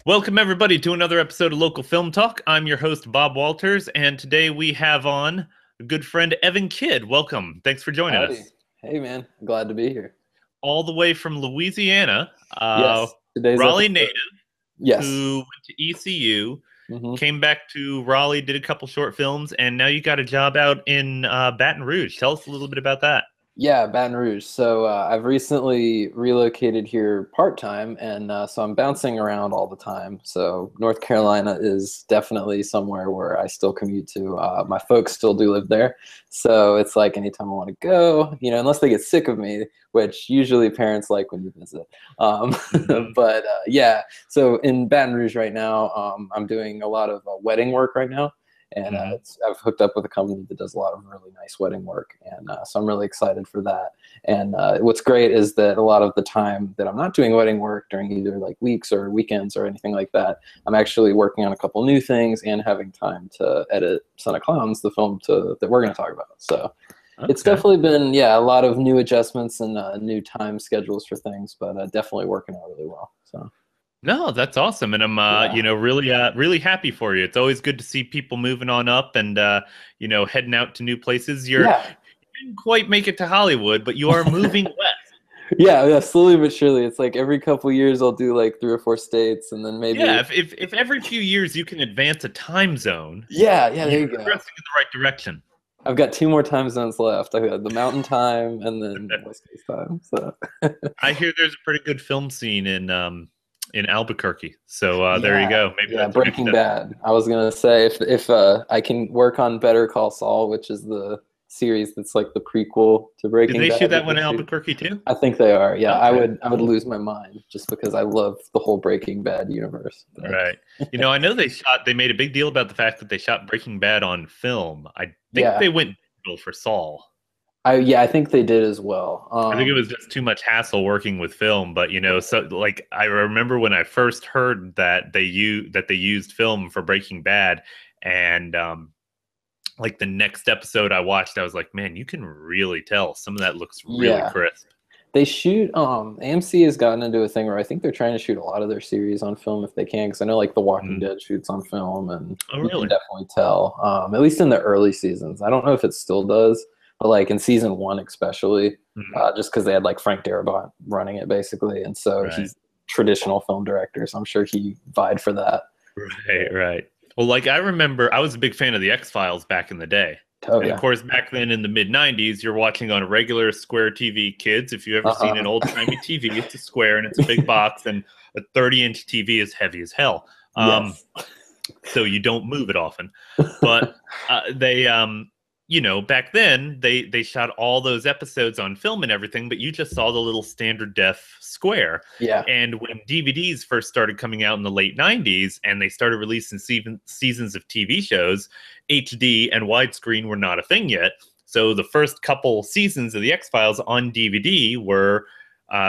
Welcome, everybody, to another episode of Local Film Talk. I'm your host, Bob Walters, and today we have on a good friend, Evan Kidd. Welcome. Thanks for joining Howdy. us. Hey, man. Glad to be here. All the way from Louisiana, Yes. Today's Raleigh episode. native, Yes. who went to ECU, hmm came back to Raleigh, did a couple short films, and now you got a job out in Baton Rouge. Tell us a little bit about that. Yeah, Baton Rouge. So I've recently relocated here part-time, and so I'm bouncing around all the time. So North Carolina is definitely somewhere where I still commute to. My folks still do live there. So it's like anytime I want to go, unless they get sick of me, which usually parents like when you visit. But yeah, so in Baton Rouge right now, I'm doing a lot of wedding work right now. And I've hooked up with a company that does a lot of really nice wedding work. And so I'm really excited for that. And what's great is that a lot of the time that I'm not doing wedding work during either like weeks or weekends or anything like that, I'm actually working on a couple new things and having time to edit Son of Clowns, the film that we're going to talk about. So it's definitely been, a lot of new adjustments and new time schedules for things, but definitely working out really well. So. No, that's awesome, and I'm really happy for you. It's always good to see people moving on up and heading out to new places. You didn't quite make it to Hollywood, but you are moving west. Yeah, slowly but surely. It's like every couple years I'll do like 3 or 4 states, and then maybe if every few years you can advance a time zone, there you go. Progressing in the right direction. I've got 2 more time zones left. I got the mountain time and then West Coast time. So I hear there's a pretty good film scene in Albuquerque. So there you go. Maybe that's Breaking Bad. I was gonna say if I can work on Better Call Saul, which is the series that's like the prequel to Breaking Bad. Did they shoot that one in Albuquerque too? I think they are. Yeah, okay. I would lose my mind just because I love the whole Breaking Bad universe. Right. I know they made a big deal about the fact that they shot Breaking Bad on film. I think they went digital for Saul. I think they did as well. I think it was just too much hassle working with film, but so like I remember when I first heard that they used film for Breaking Bad, and like the next episode I watched, I was like, man, you can really tell some of that looks really crisp. They shoot. AMC has gotten into a thing where I think they're trying to shoot a lot of their series on film if they can, because I know like The Walking Dead shoots on film, and you can definitely tell. At least in the early seasons. I don't know if it still does. But like in season 1 especially, just because they had like Frank Darabont running it basically, and so he's traditional film director, so I'm sure he vied for that. Right. Well, like I remember, I was a big fan of the X-Files back in the day. And of course, back then in the mid-'90s, you're watching on a regular square TV. Kids, if you've ever seen an old-timey TV, it's a square and it's a big box, and a 30-inch TV is heavy as hell. So you don't move it often. But they back then they shot all those episodes on film and everything, but you just saw the little standard def square. Yeah. And when DVDs first started coming out in the late 90s and they started releasing seasons of TV shows, HD and widescreen were not a thing yet. So the first couple seasons of the X-Files on DVD were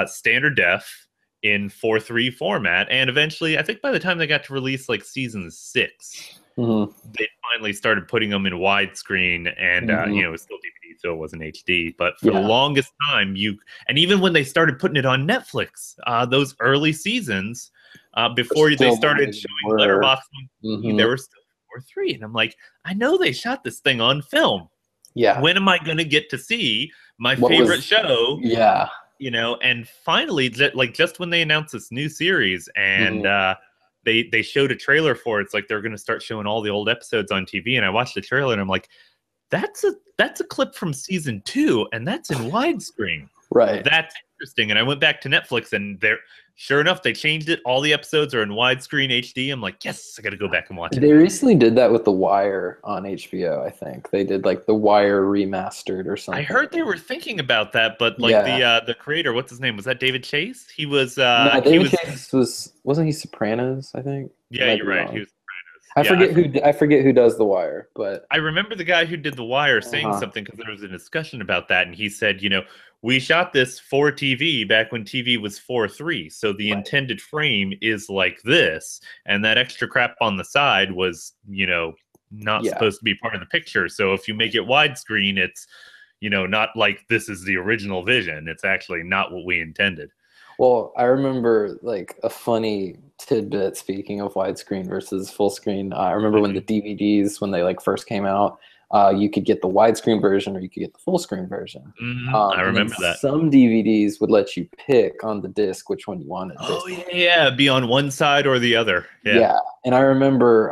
standard def in 4:3 format. And eventually, I think by the time they got to release like season 6, they finally started putting them in widescreen, and it was still DVD, so it wasn't HD. But for the longest time, and even when they started putting it on Netflix, those early seasons, before they started showing letterboxing, they were still 4:3, and I'm like, I know they shot this thing on film. Yeah. When am I going to get to see my favorite show? Yeah. And finally, like just when they announced this new series, and they showed a trailer for it. It's like they're going to start showing all the old episodes on TV. And I watched the trailer and I'm like, that's a clip from season 2, and that's in widescreen. Right. That's interesting. And I went back to Netflix, and sure enough, they changed it. All the episodes are in widescreen HD. I'm like, yes, I got to go back and watch it. They recently did that with The Wire on HBO, I think. They did like The Wire remastered or something. I heard they were thinking about that, but like the creator, what's his name? Was that David Chase? He was no, David Chase wasn't he Sopranos, I think? Yeah, you're right. He was I forget who does The Wire, but I remember the guy who did The Wire saying something, because there was a discussion about that, and he said, we shot this for TV back when TV was 4:3, so the intended frame is like this, and that extra crap on the side was, not supposed to be part of the picture. So if you make it widescreen, it's, not like this is the original vision. It's actually not what we intended. Well, I remember like a funny tidbit speaking of widescreen versus full screen. I remember when the DVDs, when they like first came out, you could get the widescreen version or you could get the full screen version. I And then remember that. some DVDs would let you pick on the disc which one you wanted Oh based on. yeah, yeah, be on one side or the other. Yeah. Yeah, and I remember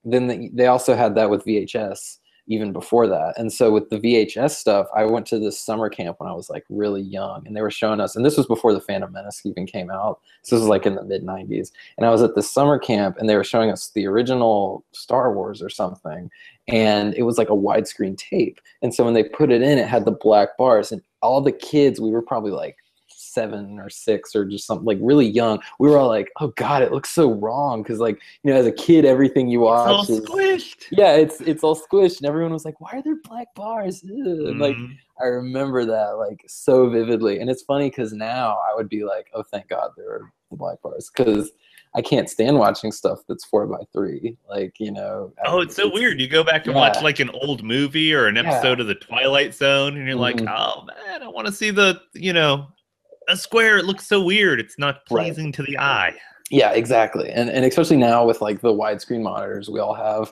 then they also had that with VHS even before that. And so with the VHS stuff, I went to this summer camp when I was like really young, and they were showing us, and this was before the Phantom Menace even came out. So this was like in the mid '90s, and I was at this summer camp, and they were showing us the original Star Wars or something, and it was like a widescreen tape. And so when they put it in, it had the black bars, and all the kids, we were probably like 7 or 6 or just something like really young, we were all like, oh god, it looks so wrong, because like, you know, as a kid everything you It's all watch is, squished. yeah, it's all squished, and everyone was like, why are there black bars? Ugh. And like, I remember that like so vividly. And it's funny because now I would be like, oh thank god there are the black bars, because I can't stand watching stuff that's 4:3, like, you know. Oh, it's so weird. You go back and watch Yeah, like an old movie or an yeah. episode of The Twilight Zone, and you're like, Hmm. oh man, I want to see the, a square. It looks so weird. It's not Right. pleasing to the eye. Yeah, exactly. And especially now with like the widescreen monitors we all have,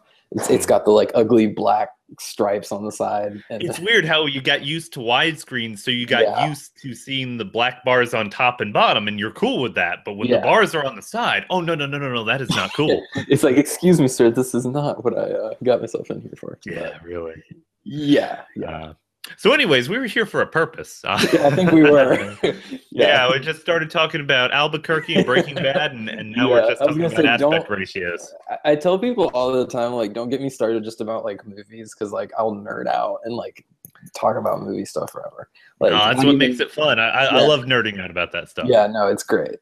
it's got the like ugly black stripes on the side. And It's weird how you got used to widescreen, so you got yeah, used to seeing the black bars on top and bottom, and you're cool with that. But when the yeah. bars are on the side, oh no, no, no, no, no, that is not cool. It's like, excuse me, sir, this is not what I got myself in here for. But Yeah, really. yeah, yeah. So, anyways, we were here for a purpose. Yeah, I think we were. Yeah, Yeah, we just started talking about Albuquerque and Breaking Bad, and now we're yeah. just I was talking gonna about say, aspect don't. ratios. I tell people all the time, like, don't get me started just about like movies, because like I'll nerd out and like talk about movie stuff forever. No, Like, that's not what makes even. it fun. I Yeah, love nerding out about that stuff. yeah. No, it's great.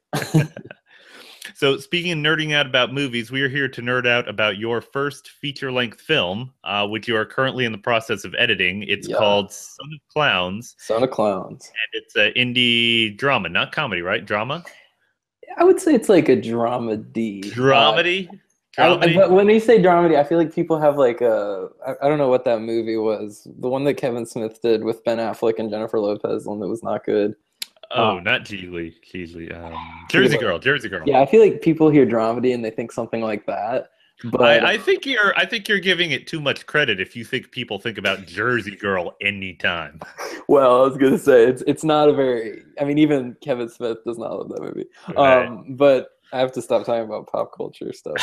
So, speaking of nerding out about movies, we are here to nerd out about your first feature-length film, which you are currently in the process of editing. It's Yeah, called Son of Clowns, Son of Clowns. and it's an indie drama, not comedy, right? Drama, I would say it's like a dramedy. dramedy, dramedy. But when you say dramedy, I feel like people have like I don't know what that movie was. The one that Kevin Smith did with Ben Affleck and Jennifer Lopez, the one that was not good. Oh, not Geely, Geely. Feel Jersey like- Girl, Jersey Girl. yeah, I feel like people hear dramedy and they think something like that. But I think you're giving it too much credit if you think people think about Jersey Girl anytime. well, I was gonna say it's not a very. I mean, even Kevin Smith does not love that movie. Right. But I have to stop talking about pop culture stuff.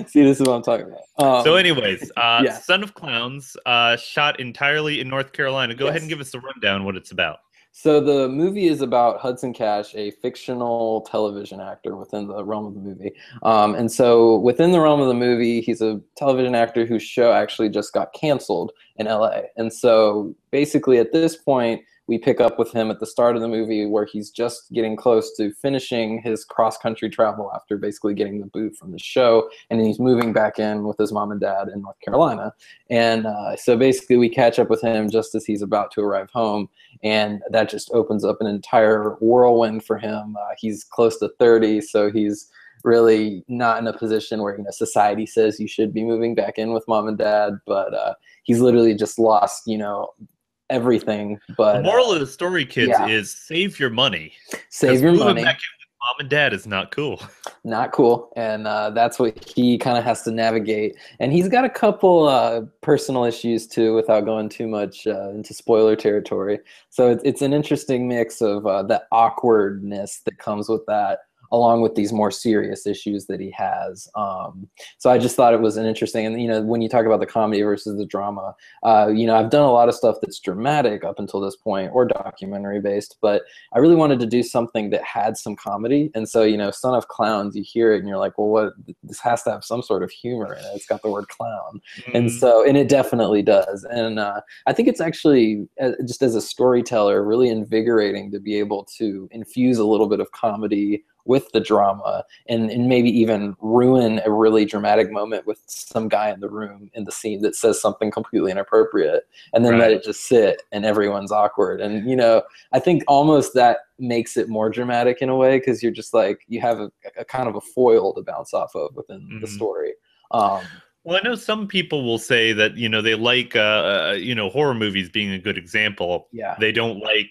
See, this is what I'm talking about. So, anyways, yeah. Son of Clowns, shot entirely in North Carolina. Go ahead and Yes. give us a rundown what it's about. So the movie is about Hudson Cash, a fictional television actor within the realm of the movie. And so within the realm of the movie, he's a television actor whose show actually just got canceled in LA. And so basically at this point, we pick up with him at the start of the movie where he's just getting close to finishing his cross-country travel after basically getting the boot from the show. And he's moving back in with his mom and dad in North Carolina. And so basically we catch up with him just as he's about to arrive home. And that just opens up an entire whirlwind for him. He's close to 30, so he's really not in a position where, you know, society says you should be moving back in with mom and dad, but he's literally just lost, you know, everything. But The moral of the story, kids, yeah. is save your money. Save your moving money. back in with mom and dad is not cool. Not cool. And that's what he kind of has to navigate. And he's got a couple personal issues too, without going too much into spoiler territory. So it's an interesting mix of the awkwardness that comes with that, along with these more serious issues that he has. So I just thought it was an interesting, and you know, when you talk about the comedy versus the drama, you know, I've done a lot of stuff that's dramatic up until this point or documentary based, but I really wanted to do something that had some comedy. And so, you know, Son of Clowns, you hear it and you're like, well, what, this has to have some sort of humor in it. It's got the word clown. And so, and it definitely does. And I think it's actually, just as a storyteller, really invigorating to be able to infuse a little bit of comedy with the drama, and maybe even ruin a really dramatic moment with some guy in the room in the scene that says something completely inappropriate, and then let it just sit and everyone's awkward. And, you know, I think almost that makes it more dramatic in a way, because you're just like, you have a kind of a foil to bounce off of within the story. Well, I know some people will say that, you know, they like, you know, horror movies being a good example. Yeah. They don't like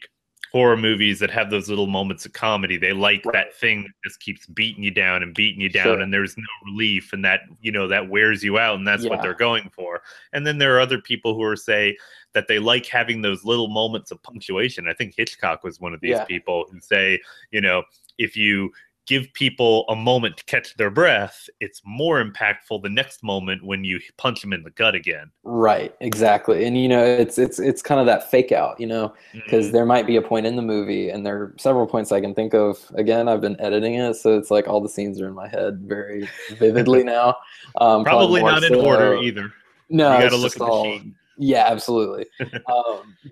horror movies that have those little moments of comedy. They like that thing that just keeps beating you down and beating you down, and there's no relief, and that, you know, that wears you out, and that's what they're going for. And then there are other people who are say that they like having those little moments of punctuation. I think Hitchcock was one of these people who say, you know, if you give people a moment to catch their breath, it's more impactful the next moment when you punch them in the gut again. Right, exactly. And, you know, it's kind of that fake out, you know, because there might be a point in the movie, and there are several points I can think of. Again, I've been editing it, so it's like all the scenes are in my head very vividly now. Probably not in order either. No, you got it's to look just at the all, sheet. yeah, absolutely.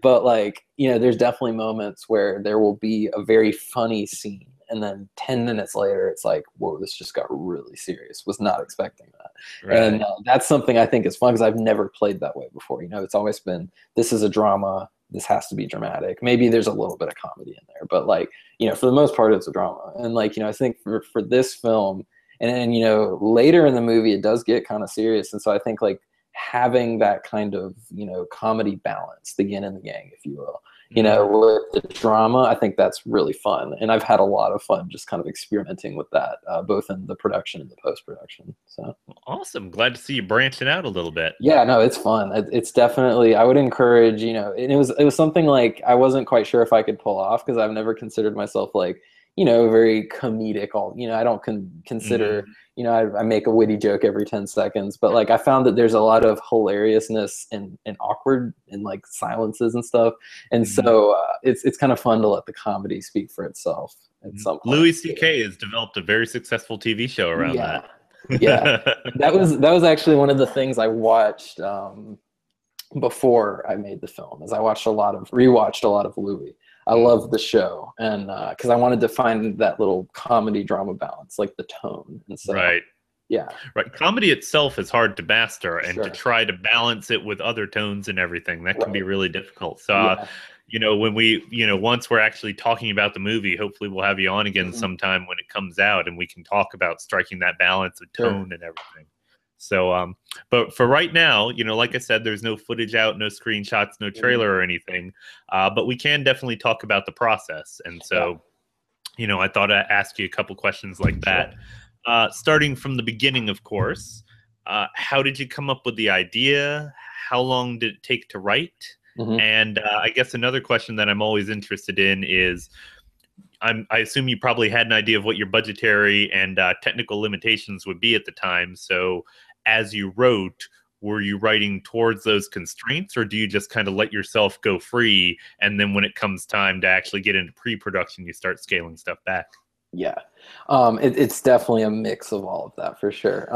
But like, you know, there's definitely moments where there will be a very funny scene, and then 10 minutes later, it's like, whoa, this just got really serious. Was not expecting that. Right. And that's something I think is fun, because I've never played that way before. You know, it's always been, this is a drama. This has to be dramatic. Maybe there's a little bit of comedy in there, but like, you know, for the most part, it's a drama. And like, you know, I think for this film, and you know, later in the movie, it does get kind of serious. And so I think like having that kind of, you know, comedy balance, the yin and the yang, if you will, you know, with the drama, I think that's really fun. And I've had a lot of fun just kind of experimenting with that, both in the production and the post-production. So awesome. Glad to see you branching out a little bit. Yeah, no, it's fun. It's definitely, I would encourage, you know, and it was something like I wasn't quite sure if I could pull off, because I've never considered myself like, you know, very comedic. You know, I don't consider, you know, I make a witty joke every 10 seconds, but like I found that there's a lot of hilariousness and awkward and like silences and stuff. And so it's kind of fun to let the comedy speak for itself at some point. Louis C.K. has developed a very successful TV show around that. Yeah, that was actually one of the things I watched before I made the film. Is I rewatched a lot of Louis. I love the show, and because I wanted to find that little comedy drama balance, like the tone. And so, right. Comedy itself is hard to master, and to try to balance it with other tones and everything, that can be really difficult. So, you know, when we, you know, once we're actually talking about the movie, hopefully we'll have you on again sometime when it comes out, and we can talk about striking that balance of tone and everything. So, but for right now, you know, like I said, there's no footage out, no screenshots, no trailer or anything. But we can definitely talk about the process. And so, you know, I thought I'd ask you a couple questions like that. Starting from the beginning, of course, how did you come up with the idea? How long did it take to write? And I guess another question that I'm always interested in is, I assume you probably had an idea of what your budgetary and technical limitations would be at the time. So as you wrote, were you writing towards those constraints, or do you just kind of let yourself go free, and then when it comes time to actually get into pre-production, you start scaling stuff back? Yeah, it's definitely a mix of all of that, for sure.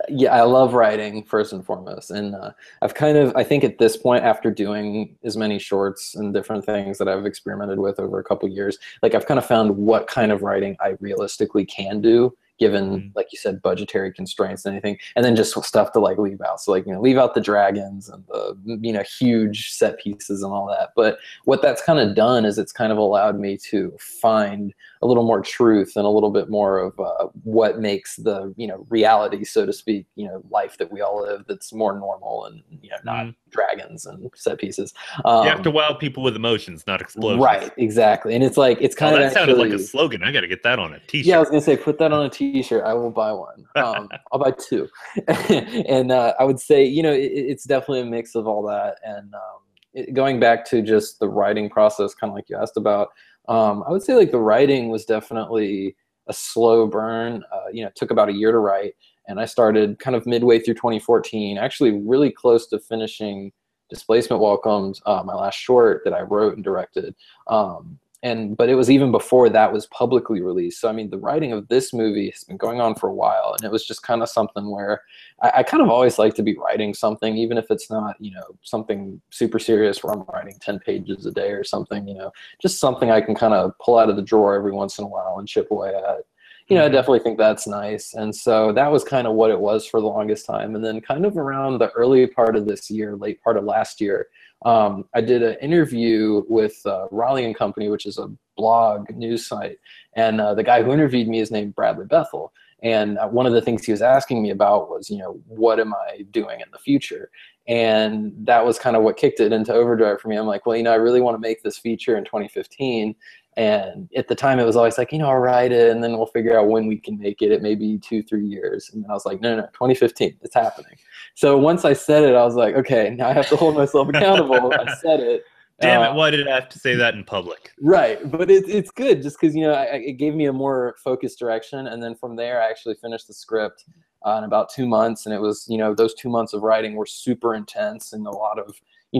Yeah, I love writing first and foremost, and I think at this point, after doing as many shorts and different things that I've experimented with over a couple years, like I've kind of found what kind of writing I realistically can do, given, like you said, budgetary constraints and anything, and then just stuff to like leave out. So like, you know, leave out the dragons and the, you know, huge set pieces and all that. But what that's kind of done is it's kind of allowed me to find a little more truth and a little bit more of what makes the, you know, reality, so to speak, you know, life that we all live, that's more normal and, you know, not dragons and set pieces. You have to wow people with emotions, not explosions. Right, exactly. And it's like, it's kind of that sounded like a slogan. I got to get that on a t-shirt. Yeah, I was gonna say, put that on a t-shirt. I will buy one. I'll buy two. And I would say, you know, it's definitely a mix of all that. And going back to just the writing process, kind of like you asked about, I would say like the writing was definitely a slow burn. You know, it took about a year to write, and I started kind of midway through 2014, actually really close to finishing Displacement Welcomes, my last short that I wrote and directed. But it was even before that was publicly released. So, I mean, the writing of this movie has been going on for a while, and it was just kind of something where I kind of always like to be writing something, even if it's not, you know, something super serious where I'm writing 10 pages a day or something, you know, just something I can kind of pull out of the drawer every once in a while and chip away at. You know, I definitely think that's nice. And so that was kind of what it was for the longest time. And then kind of around the early part of this year, late part of last year, I did an interview with Raleigh and Company, which is a blog news site. And the guy who interviewed me is named Bradley Bethel. And one of the things he was asking me about was, what am I doing in the future? And that was kind of what kicked it into overdrive for me. I'm like, well, I really want to make this feature in 2015. And at the time it was always like, I'll write it and then we'll figure out when we can make it. It may be 2-3 years. And then I was like, no, 2015, it's happening. So once I said it, I was like, okay, now I have to hold myself accountable. I said it. Damn it, why did I have to say that in public? Right, but it's good just because, it gave me a more focused direction. And then from there, I actually finished the script in about 2 months. And it was, those 2 months of writing were super intense and a lot of,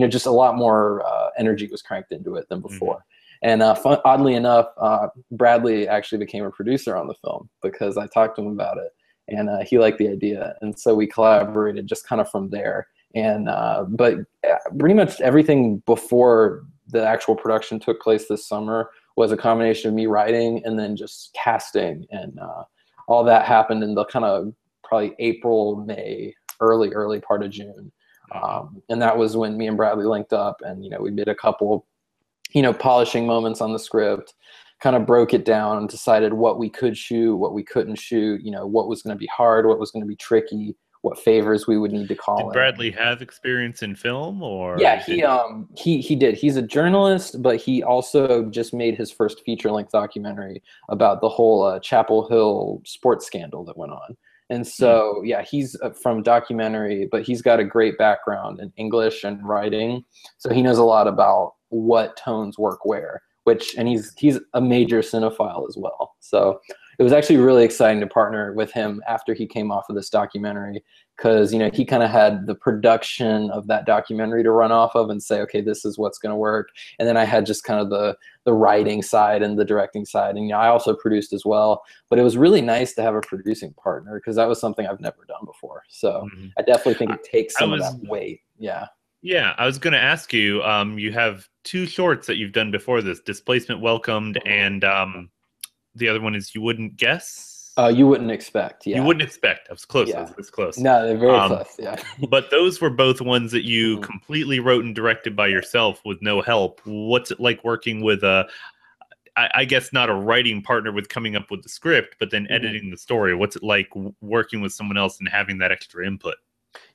just a lot more energy was cranked into it than before. Mm-hmm. And oddly enough, Bradley actually became a producer on the film because I talked to him about it and he liked the idea. And so we collaborated just kind of from there. And but pretty much everything before the actual production took place this summer was a combination of me writing and then just casting. And all that happened in the kind of probably April, May, early part of June. And that was when me and Bradley linked up and, we made a couple polishing moments on the script, kind of broke it down and decided what we could shoot, what we couldn't shoot, what was going to be hard, what was going to be tricky, what favors we would need to call in. Did Bradley have experience in film or? Yeah, he did. He's a journalist, but he also just made his first feature-length documentary about the whole Chapel Hill sports scandal that went on. And so, yeah, he's from documentary, but he's got a great background in English and writing. So he knows a lot about what tones work where, and he's a major cinephile as well. So it was actually really exciting to partner with him after he came off of this documentary because, he kind of had the production of that documentary to run off of and say, okay, this is what's going to work. And then I had just kind of the writing side and the directing side. And, I also produced as well. But it was really nice to have a producing partner because that was something I've never done before. So I definitely think it takes some of that weight. Yeah. Yeah, I was going to ask you, you have 2 shorts that you've done before this, Displacement Welcomed, and the other one is You Wouldn't Guess? You Wouldn't Expect, yeah. You Wouldn't Expect. I was close. Yeah. I was this close. No, they're very close, yeah. But those were both ones that you completely wrote and directed by yourself with no help. What's it like working with I guess not a writing partner with coming up with the script, but then editing the story? What's it like working with someone else and having that extra input?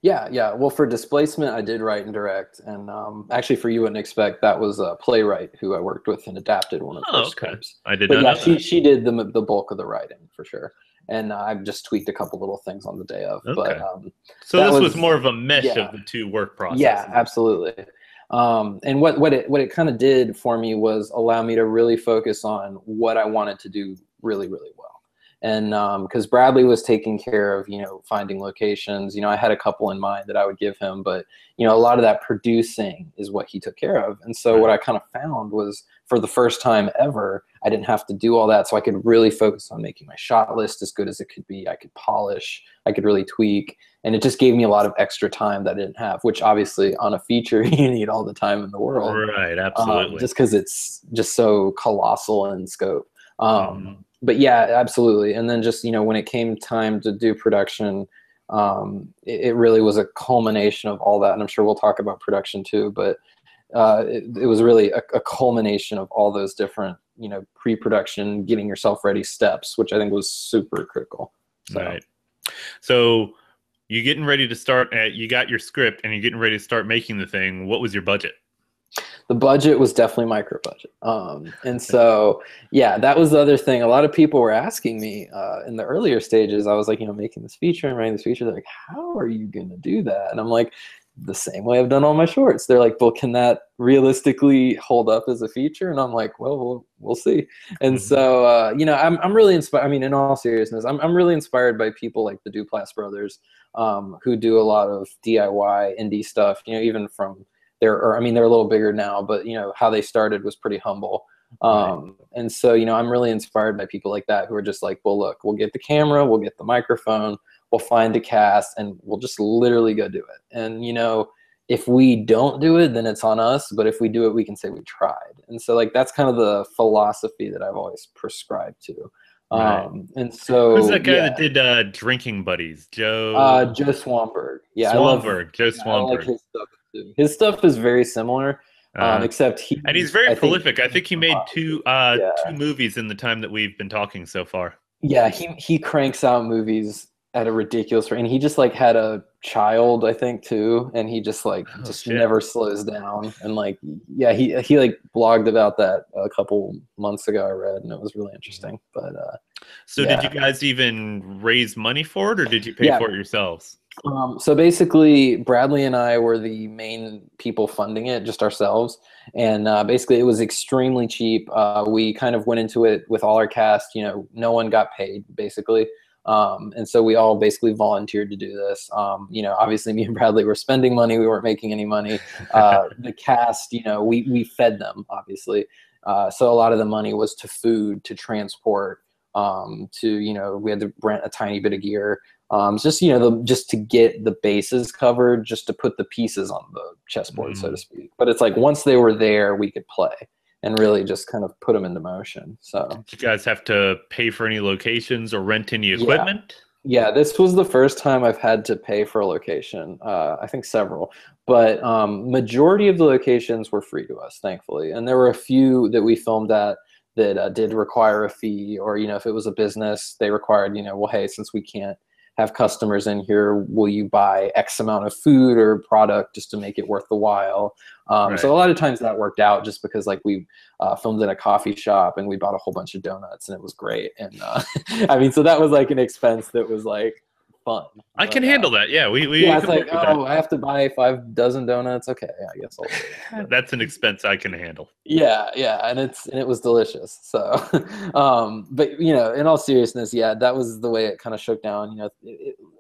Yeah. Well, for Displacement, I did write and direct, and actually, for You Wouldn't Expect, that was a playwright who I worked with and adapted one of those scripts. I did not know that. She did the bulk of the writing for sure, and I just tweaked a couple little things on the day of. Okay. But so this was more of a mesh of the 2 work processes. Yeah, absolutely. And what it kind of did for me was allow me to really focus on what I wanted to do really, really well. And because Bradley was taking care of, finding locations, I had a couple in mind that I would give him, but, a lot of that producing is what he took care of. And so what I kind of found was for the first time ever, I didn't have to do all that. So I could really focus on making my shot list as good as it could be. I could polish, I could really tweak. And it just gave me a lot of extra time that I didn't have, which obviously on a feature, you need all the time in the world. Right, absolutely. Just because it's just so colossal in scope. But yeah, absolutely. And then just, when it came time to do production, it really was a culmination of all that. And I'm sure we'll talk about production too, but it was really a culmination of all those different, pre-production, getting yourself ready steps, which I think was super critical. So. Right. So you're getting ready to start, you got your script and you're getting ready to start making the thing. What was your budget? The budget was definitely micro budget. And so, yeah, that was the other thing. A lot of people were asking me in the earlier stages, I was like, making this feature and writing this feature. They're like, how are you going to do that? And I'm like, the same way I've done all my shorts. They're like, well, can that realistically hold up as a feature? And I'm like, well, we'll see. And so, I'm really inspired. I mean, in all seriousness, I'm really inspired by people like the Duplass brothers who do a lot of DIY indie stuff, even from they're a little bigger now, but how they started was pretty humble. And so, I'm really inspired by people like that who are just like, well, look, we'll get the camera, we'll get the microphone, we'll find a cast, and we'll just literally go do it. And, if we don't do it, then it's on us. But if we do it, we can say we tried. And so that's kind of the philosophy that I've always prescribed to. Right. And so who's that guy that did Drinking Buddies? Joe Swanberg. Yeah, Joe Swanberg. I like his stuff too. His stuff is very similar, except he's very prolific. I think he made two movies in the time that we've been talking so far. Yeah, he cranks out movies at a ridiculous rate, and he just like had a child, I think, too, and he Oh just shit. never slows down. And like, yeah, he like blogged about that a couple months ago, I read, and it was really interesting. But So did you yeah, guys even raise money for it, or did you pay yeah. for it yourselves? So basically, Bradley and I were the main people funding it, just ourselves. And basically, it was extremely cheap. We kind of went into it with all our cast. You know, no one got paid, basically. And so we all basically volunteered to do this. You know, obviously, me and Bradley were spending money. We weren't making any money. The cast, you know, we fed them, obviously. So a lot of the money was to food, to transport, to, you know, we had to rent a tiny bit of gear. Just, you know, just to get the bases covered, just to put the pieces on the chessboard, so to Mm. speak. But it's like once they were there, we could play and really just kind of put them into motion. So Did you guys have to pay for any locations or rent any yeah, equipment? yeah, this was the first time I've had to pay for a location. I think several, but majority of the locations were free to us, thankfully. And there were a few that we filmed at that did require a fee, or you know, if it was a business, they required, you know, well, hey, since we can't have customers in here, will you buy X amount of food or product just to make it worth the while? So Right. a lot of times that worked out just because like we filmed in a coffee shop and we bought a whole bunch of donuts and it was great. And I mean, so that was like an expense that was like fun. I can But handle that. Yeah, we yeah, it's can like, work with that. oh, I have to buy 5 dozen donuts. Okay, I guess I'll do it. But That's an expense I can handle. yeah, yeah, and it was delicious. So, but you know, in all seriousness, yeah, that was the way it kind of shook down. You know,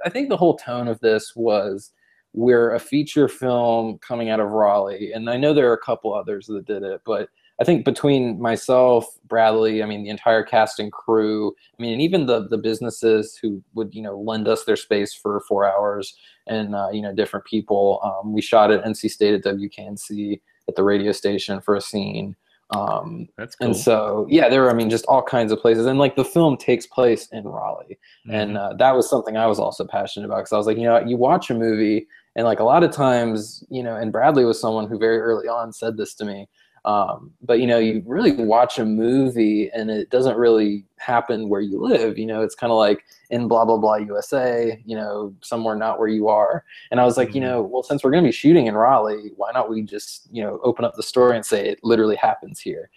I think the whole tone of this was we're a feature film coming out of Raleigh, and I know there are a couple others that did it, but I think between myself, Bradley, I mean, the entire cast and crew, I mean, and even the businesses who would, you know, lend us their space for 4 hours, and you know, different people. We shot at NC State at WKNC at the radio station for a scene. That's And cool. so, yeah, there were, I mean, just all kinds of places. And like the film takes place in Raleigh. And Hmm. that was something I was also passionate about because I was like, you know, you watch a movie and like a lot of times, you know, and Bradley was someone who very early on said this to me. But, you know, you really watch a movie and it doesn't really happen where you live. You know, it's kind of like in blah, blah, blah, USA, you know, somewhere not where you are. And I was like, you Hmm. know, well, since we're going to be shooting in Raleigh, why not we just, you know, open up the story and say it literally happens here?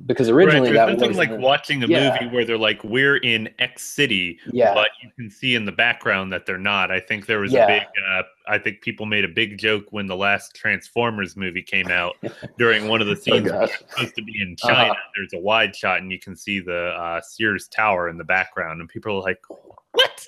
Because Right. originally There's that nothing like wasn't, watching a movie yeah, where they're like, we're in X city, yeah, but you can see in the background that they're not. I think there was a big, yeah. I think people made a big joke when the last Transformers movie came out during one of the Oh scenes where gosh. they're supposed to be in China. Uh-huh. There's a wide shot and you can see the Sears Tower in the background, and people are like, what?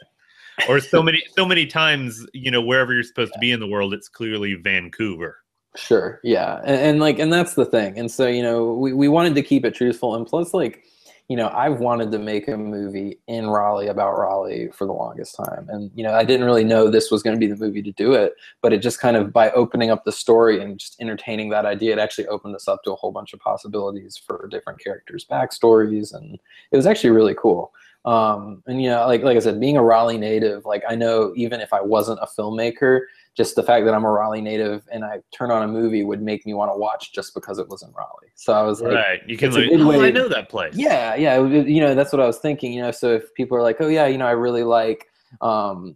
Or so many times, you know, wherever you're supposed to be in the world, it's clearly Vancouver. Sure. Yeah. And like, and that's the thing. And so, you know, we wanted to keep it truthful. And plus, like, you know, I've wanted to make a movie in Raleigh about Raleigh for the longest time. And, you know, I didn't really know this was going to be the movie to do it, but it just kind of by opening up the story and just entertaining that idea, it actually opened us up to a whole bunch of possibilities for different characters' backstories. And it was actually really cool. And, you know, like I said, being a Raleigh native, like I know even if I wasn't a filmmaker, just the fact that I'm a Raleigh native and I turn on a movie would make me want to watch just because it was in Raleigh. So I was like, Right. You can it's a like, good oh, I way. know that place. Yeah, yeah. You know, that's what I was thinking. You know, so if people are like, oh yeah, you know, I really like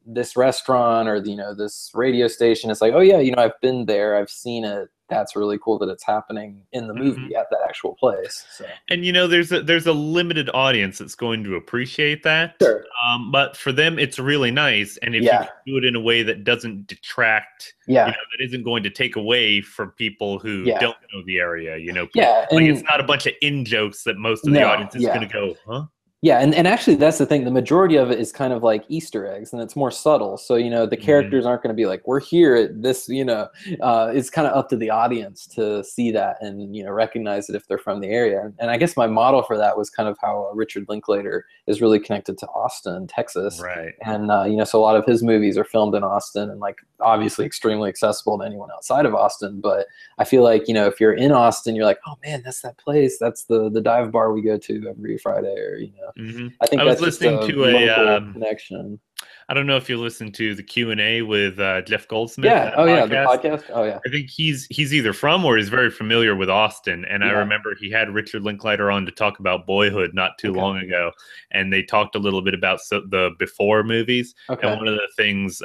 this restaurant or you know this radio station, it's like, oh yeah, you know, I've been there, I've seen it. That's really cool that it's happening in the Hmm. movie at that actual place. So And you know, there's a limited audience that's going to appreciate that. sure. But for them, it's really nice. And if you Yeah, can do it in a way that doesn't detract, you yeah, know, that isn't going to take away from people who yeah, don't know the area, you know, yeah. like it's And not a bunch of in jokes that most of the no, audience is going yeah. to go, huh? Yeah, and actually that's the thing. The majority of it is kind of like Easter eggs and it's more subtle. So, you know, the Hmm. characters aren't going to be like, we're here at this, you know, it's kind of up to the audience to see that and, you know, recognize it if they're from the area. And I guess my model for that was kind of how Richard Linklater is really connected to Austin, Texas. Right. And, you know, so a lot of his movies are filmed in Austin and like obviously extremely accessible to anyone outside of Austin. But I feel like, you know, if you're in Austin, you're like, oh man, that's that place. That's the dive bar we go to every Friday or, you know, I think I was that's just listening a to local connection. I don't know if you listened to the Q&A with Jeff Goldsmith, Yeah. that Oh yeah, the podcast. podcast. Oh yeah. I think he's either from or he's very familiar with Austin. And I Yeah. remember he had Richard Linklater on to talk about Boyhood not too long ago. And they talked a little bit about the before movies. Okay. And one of the things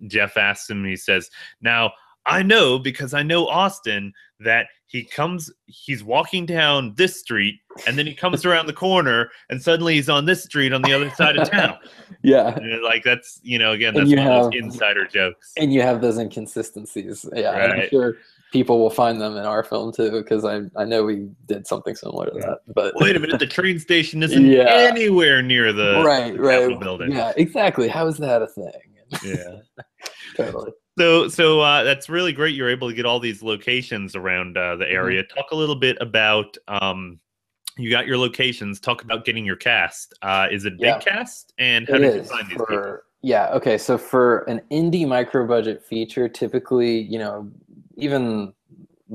Jeff asked him, he says, now, I know because I know Austin that he's walking down this street and then he comes around the corner and suddenly he's on this street on the other side of town. Yeah. And like that's, again, And that's you one of those have insider jokes. and you have those inconsistencies. Yeah. And I'm Right. sure people will find them in our film too, because I know we did something similar to that. But wait a minute, the train station isn't Yeah. anywhere near the Capitol building. Yeah, exactly. How is that a thing? Yeah. Totally. So that's really great. You're able to get all these locations around the area. Talk a little bit about you got your locations. Talk about getting your cast. Is it a big cast? And how did you find these people? Yeah. Okay. So for an indie micro budget feature, typically, even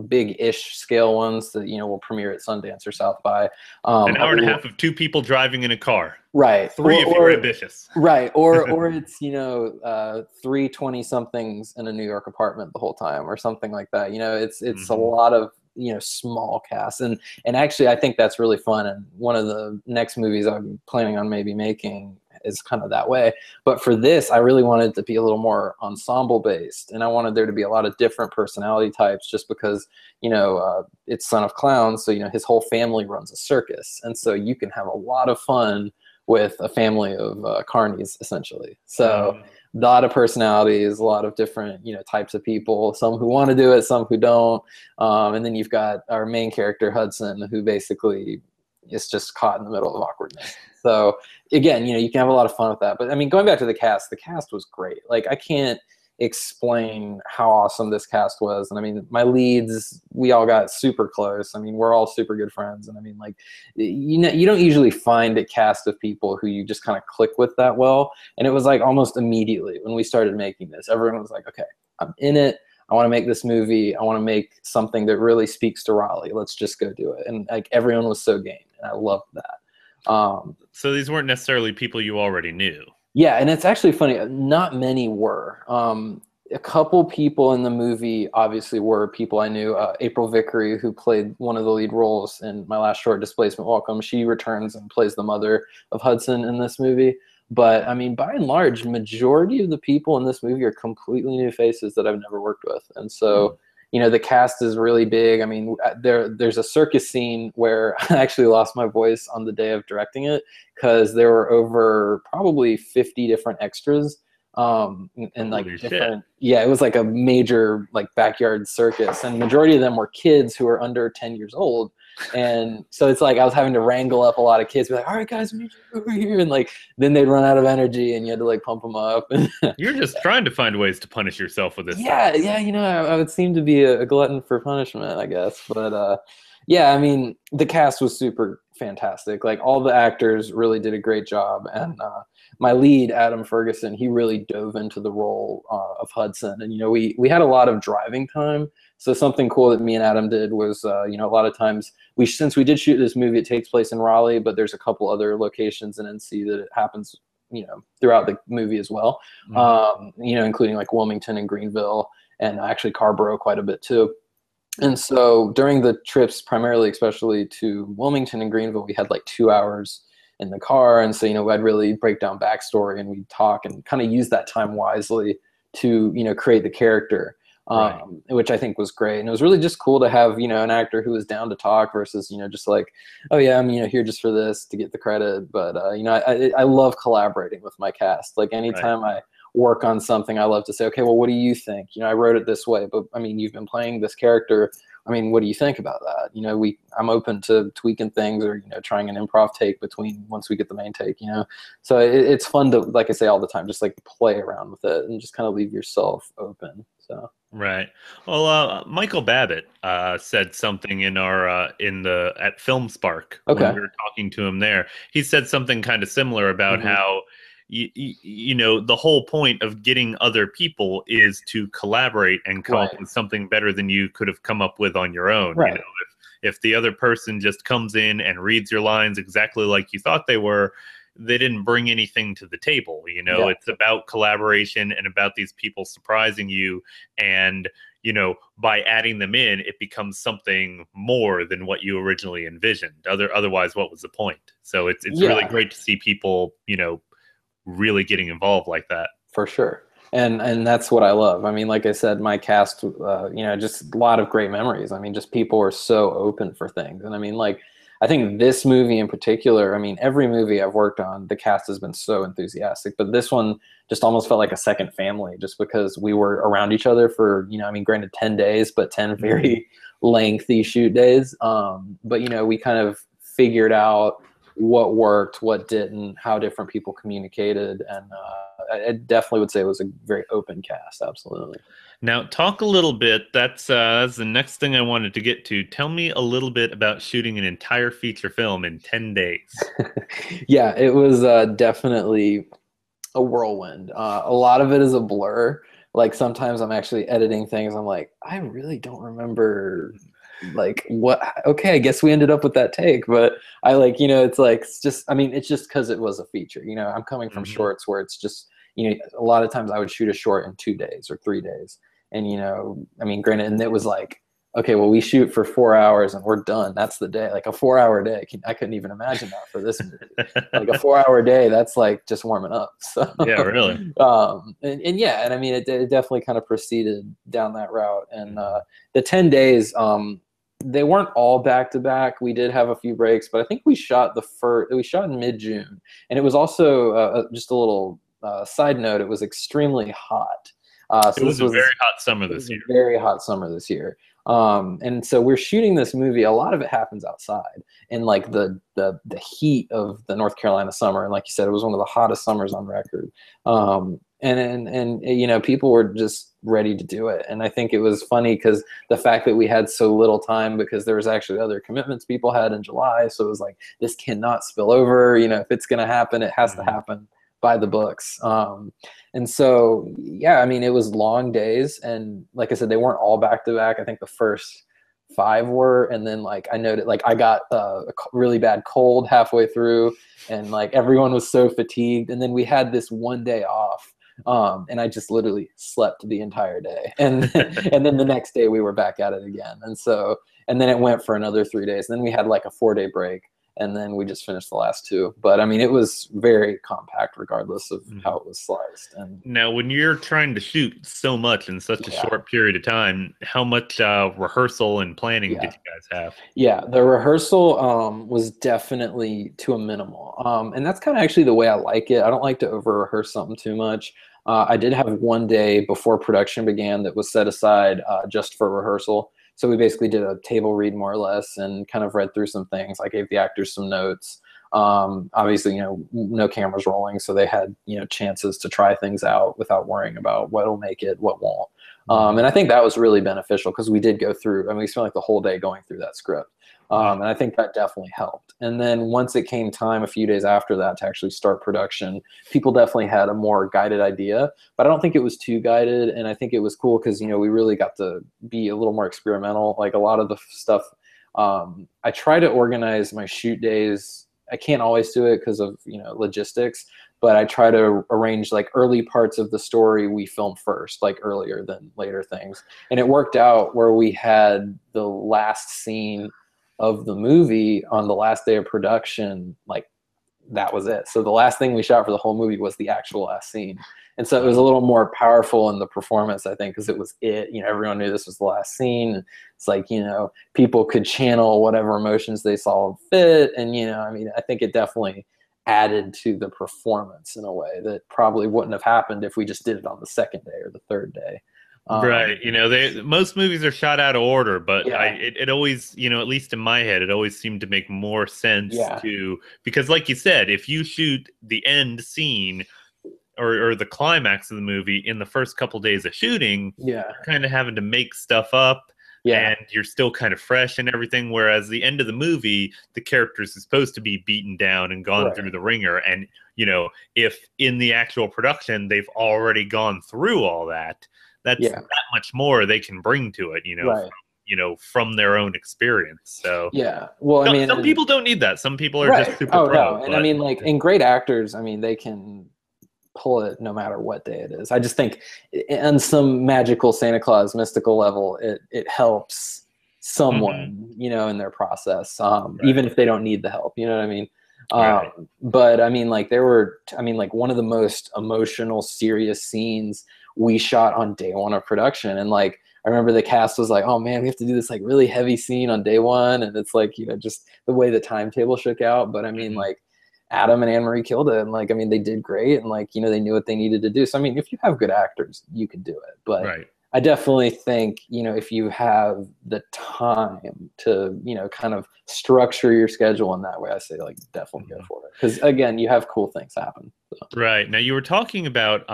big-ish scale ones that will premiere at Sundance or South by. An hour and a half of two people driving in a car. Right. Three if you're ambitious. Right. Or it's 3 20-somethings in a New York apartment the whole time or something like that. It's a lot of small casts, and actually I think that's really fun. And one of the next movies I'm planning on maybe making is kind of that way. But for this, I really wanted it to be a little more ensemble based, and I wanted there to be a lot of different personality types, just because it's Son of Clowns, so his whole family runs a circus, and so you can have a lot of fun with a family of carnies, essentially. So a lot of personalities, a lot of different types of people, some who want to do it, some who don't, and then you've got our main character Hudson, who basically is just caught in the middle of awkwardness. So again, you can have a lot of fun with that. But I mean, going back to the cast was great. Like, I can't explain how awesome this cast was. And I mean, my leads, we all got super close. I mean, we're all super good friends. And I mean, like, you don't usually find a cast of people who you just kind of click with that well. And it was like almost immediately when we started making this, everyone was like, okay, I'm in it. I want to make this movie. I want to make something that really speaks to Raleigh. Let's just go do it. And like, everyone was so game, and I loved that. So these weren't necessarily people you already knew. Yeah, and it's actually funny. Not many were. A couple people in the movie obviously were people I knew. April Vickery, who played one of the lead roles in my last short, Displacement, Welcome, she returns and plays the mother of Hudson in this movie. But I mean, by and large, majority of the people in this movie are completely new faces that I've never worked with. And so, the cast is really big. I mean, there's a circus scene where I actually lost my voice on the day of directing it, because there were over probably 50 different extras. And like different, it was like a major like backyard circus, and majority of them were kids who were under 10 years old. And so it's like I was having to wrangle up a lot of kids, be like, all right guys, we need you over here, and like then they'd run out of energy and you had to like pump them up. You're just trying to find ways to punish yourself with this stuff. I would seem to be a glutton for punishment, I guess. But I mean, the cast was super fantastic. Like, all the actors really did a great job, and my lead, Adam Ferguson, he really dove into the role of Hudson. And we had a lot of driving time. So something cool that me and Adam did was, a lot of times since we did shoot this movie, it takes place in Raleigh, but there's a couple other locations in NC that it happens, throughout the movie as well. Including like Wilmington and Greenville, and actually Carborough quite a bit too. And so during the trips, primarily, especially to Wilmington and Greenville, we had like 2 hours in the car. And so, I'd really break down backstory, and we'd talk and kind of use that time wisely to, create the character. Which I think was great. And it was really just cool to have, an actor who was down to talk versus, just like, oh yeah, I'm, here just for this to get the credit. But, I love collaborating with my cast. Like, anytime I work on something, I love to say, okay, well, what do you think? I wrote it this way, but I mean, you've been playing this character. I mean, what do you think about that? I'm open to tweaking things, or, trying an improv take between once we get the main take, So it's fun to, like I say all the time, just like play around with it and just kind of leave yourself open. So. Right. Well, Michael Babbitt said something in our at Film Spark when we were talking to him there. He said something kind of similar about how the whole point of getting other people is to collaborate and come up with something better than you could have come up with on your own. Right. If the other person just comes in and reads your lines exactly like you thought they were, they didn't bring anything to the table. You know, Yeah. it's about collaboration and about these people surprising you. And, you know, by adding them in, it becomes something more than what you originally envisioned. Otherwise, what was the point? So it's really Yeah, great to see people, you know, really getting involved like that. for sure. And that's what I love. I mean, like I said, my cast, you know, just a lot of great memories. I mean, just people are so open for things. And I mean, like, I think this movie in particular, I mean, every movie I've worked on, the cast has been so enthusiastic. But this one just almost felt like a second family, just because we were around each other for, you know, I mean, granted 10 days, but 10 very lengthy shoot days. But, you know, we kind of figured out what worked, what didn't, how different people communicated. And I definitely would say it was a very open cast. Absolutely. Now, talk a little bit. That's the next thing I wanted to get to. Tell me a little bit about shooting an entire feature film in 10 days. Yeah, it was definitely a whirlwind. A lot of it is a blur. Like sometimes I'm actually editing things. I'm like, I really don't remember like what. Okay, I guess we ended up with that take, but I like, you know, it's like it's just. I mean, it's just because it was a feature. You know, I'm coming from Hmm. shorts where it's just, you know, a lot of times I would shoot a short in 2 days or 3 days, and you know, I mean, granted, and it was like, okay, well, we shoot for 4 hours and we're done. That's the day. Like a 4 hour day. I couldn't even imagine that for this movie. Like a 4 hour day, that's like just warming up. So, Yeah, really. and yeah, and I mean, it definitely kind of proceeded down that route. And Mhm. the 10 days, they weren't all back to back. We did have a few breaks, but I think we shot we shot in mid-June. And it was also just a little side note, it was extremely hot. It So was this a very was hot summer it this was a year. very hot summer this year. And so we're shooting this movie. A lot of it happens outside in like the heat of the North Carolina summer. And like you said, it was one of the hottest summers on record. And you know, people were just ready to do it. And I think it was funny because the fact that we had so little time, because there was actually other commitments people had in July. So it was like, this cannot spill over. You know, if it's going to happen, it has to Mhm. happen by the books. And so, yeah, I mean, it was long days. And like I said, they weren't all back to back. I think the first 5 were. And then, like, I noted, like, I got really bad cold halfway through, and like everyone was so fatigued. And then we had this one day off. And I just literally slept the entire day. And, and then the next day we were back at it again. And so, and then it went for another 3 days. And then we had like a 4 day break, and then we just finished the last 2. But I mean, it was very compact regardless of how Mhm. it was sliced. And Now, when you're trying to shoot so much in such a yeah, short period of time, how much rehearsal and planning yeah, did you guys have? yeah. The rehearsal was definitely to a minimal. And that's kind of actually the way I like it. I don't like to over rehearse something too much. I did have one day before production began that was set aside just for rehearsal. So we basically did a table read more or less and kind of read through some things. I gave the actors some notes. Obviously, you know, no cameras rolling, so they had, you know, chances to try things out without worrying about what'll make it, what won't. Mhm. And I think that was really beneficial because we did go through, I mean, we spent like the whole day going through that script. Wow. And I think that definitely helped. And then once it came time a few days after that to actually start production, people definitely had a more guided idea, but I don't think it was too guided. And I think it was cool because, you know, we really got to be a little more experimental. Like a lot of the stuff, I try to organize my shoot days. I can't always do it because of, you know, logistics, but I try to arrange like early parts of the story we film first, like earlier than later things. And it worked out where we had the last scene of the movie on the last day of production, like that was it. So the last thing we shot for the whole movie was the actual last scene. And so it was a Wow. little more powerful in the performance, I think, because it was it. You know, everyone knew this was the last scene. It's like, you know, people could channel whatever emotions they saw fit. And, you know, I mean, I think it definitely added to the performance in a way that probably wouldn't have happened if we just did it on the second day or the third day. Right. You know, most movies are shot out of order, but Yeah, it always, you know, at least in my head, it always seemed to make more sense yeah, to, because like you said, if you shoot the end scene or the climax of the movie in the first couple days of shooting, yeah, you're kind of having to make stuff up yeah, and you're still kind of fresh and everything. Whereas the end of the movie, the characters is supposed to be beaten down and gone through right, the ringer. And, you know, if in the actual production they've already gone through all that, that's yeah, that much more they can bring to it, you know, from, right. from their own experience. So Yeah. Well, I mean, some people don't need that. Some people are right. just super Oh, pro. no. And I mean, like, and great actors, I mean, they can pull it no matter what day it is. I just think on some magical Santa Claus mystical level, it helps someone, in their process, even if they don't need the help, you know what I mean? Right. But I mean, like one of the most emotional, serious scenes we shot on day one of production. And like, I remember the cast was like, oh man, we have to do this like really heavy scene on day one. And it's like, just the way the timetable shook out. But I mean, like, Adam and Anne-Marie killed it. And like, I mean, they did great. And like, they knew what they needed to do. So, I mean, if you have good actors, you can do it. But right. I definitely think, if you have the time to, kind of structure your schedule in that way, I say like definitely go for it. Because again, you have cool things happen. So. Right. Now you were talking about,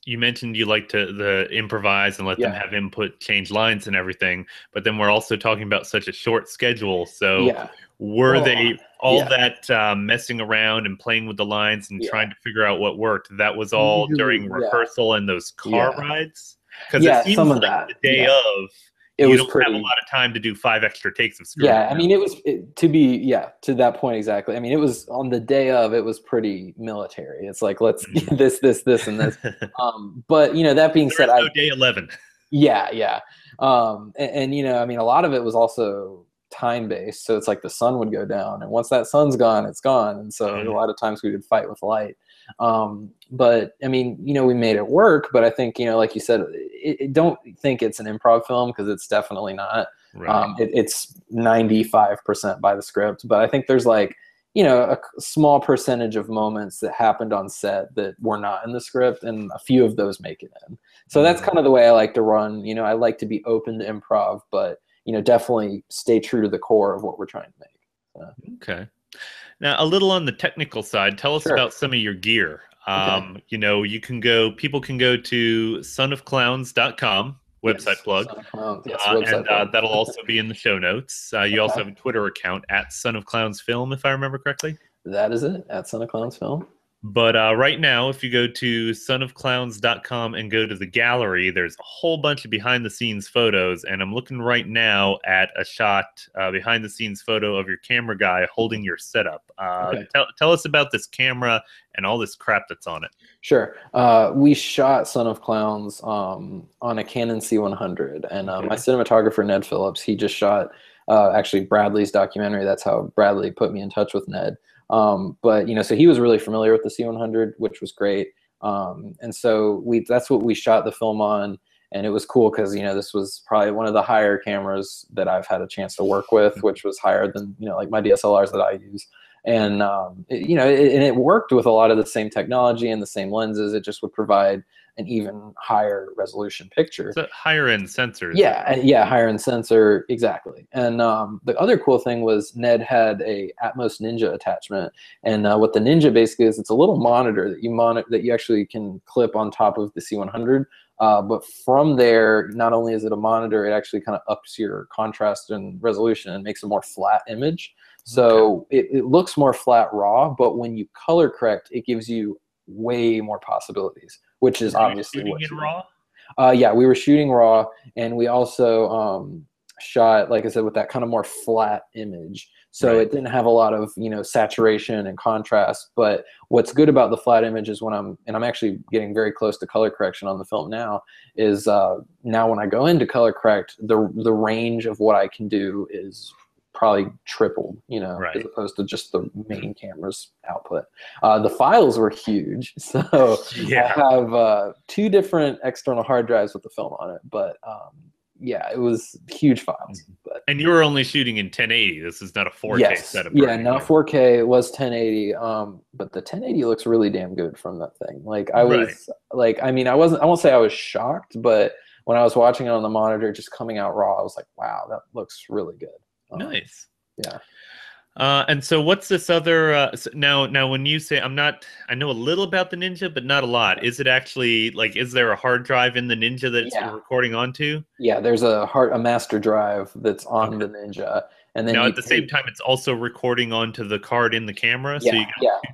you mentioned you like to improvise and let them have input, change lines and everything. But then we're also talking about such a short schedule. So were they all that messing around and playing with the lines and trying to figure out what worked? That was all during rehearsal and those car rides? Because it seems some of like that. the day of, you don't have a lot of time to do 5 extra takes of screwing. Yeah, I mean, to that point exactly. I mean, it was on the day of, it was pretty military. It's like, let's this, and this. But that being said, day 11. Yeah. And I mean, a lot of it was also time based. So it's like the sun would go down, and once that sun's gone, it's gone. And so a lot of times we would fight with light. But I mean, we made it work. But I think, like you said, don't think it's an improv film, because it's definitely not. Right. It's 95% by the script. But I think there's like, a small percentage of moments that happened on set that were not in the script, and a few of those make it in. So that's kind of the way I like to run. I like to be open to improv, but definitely stay true to the core of what we're trying to make. Okay. Now, a little on the technical side, tell us about some of your gear. People can go to sonofclowns.com, website plug. And that'll also be in the show notes. You also have a Twitter account at Son of Clowns Film, if I remember correctly. That is it, at Son of Clowns Film. But right now, if you go to sonofclowns.com and go to the gallery, there's a whole bunch of behind-the-scenes photos, and I'm looking right now at a shot, behind-the-scenes photo of your camera guy holding your setup. Tell us about this camera and all this crap that's on it. Sure. We shot Son of Clowns on a Canon C100, and my cinematographer, Ned Phillips, he just shot actually Bradley's documentary. That's how Bradley put me in touch with Ned. But so he was really familiar with the C100, which was great. And so that's what we shot the film on. And it was cool because, this was probably one of the higher cameras that I've had a chance to work with, which was higher than, like my DSLRs that I use. And, it worked with a lot of the same technology and the same lenses. It just would provide an even higher resolution picture. So higher end sensors. Yeah, higher end sensor, exactly. And the other cool thing was Ned had a Atmos Ninja attachment, and what the Ninja basically is, it's a little monitor that you actually can clip on top of the C100. But from there, not only is it a monitor, it actually kind of ups your contrast and resolution and makes a more flat image. So it looks more flat raw, but when you color correct, it gives you way more possibilities, which is obviously what you raw. Yeah, we were shooting raw, and we also shot, like I said, with that kind of more flat image. So it didn't have a lot of saturation and contrast. But what's good about the flat image is I'm actually getting very close to color correction on the film now, is now when I go into color correct, the range of what I can do is probably tripled, as opposed to just the main camera's output. The files were huge, so I have 2 different external hard drives with the film on it, but it was huge files. But, and you were only shooting in 1080. This is not a 4K setup. Yeah, not 4K. It was 1080. But the 1080 looks really damn good from that thing. Like I was, I won't say I was shocked, but when I was watching it on the monitor, just coming out raw, I was like, wow, that looks really good. Nice. Yeah. And so what's this other now when you say I know a little about the Ninja, but not a lot. Is it actually is there a hard drive in the Ninja that it's recording onto? Yeah, there's a master drive that's on the Ninja. And then at the same time, it's also recording onto the card in the camera. So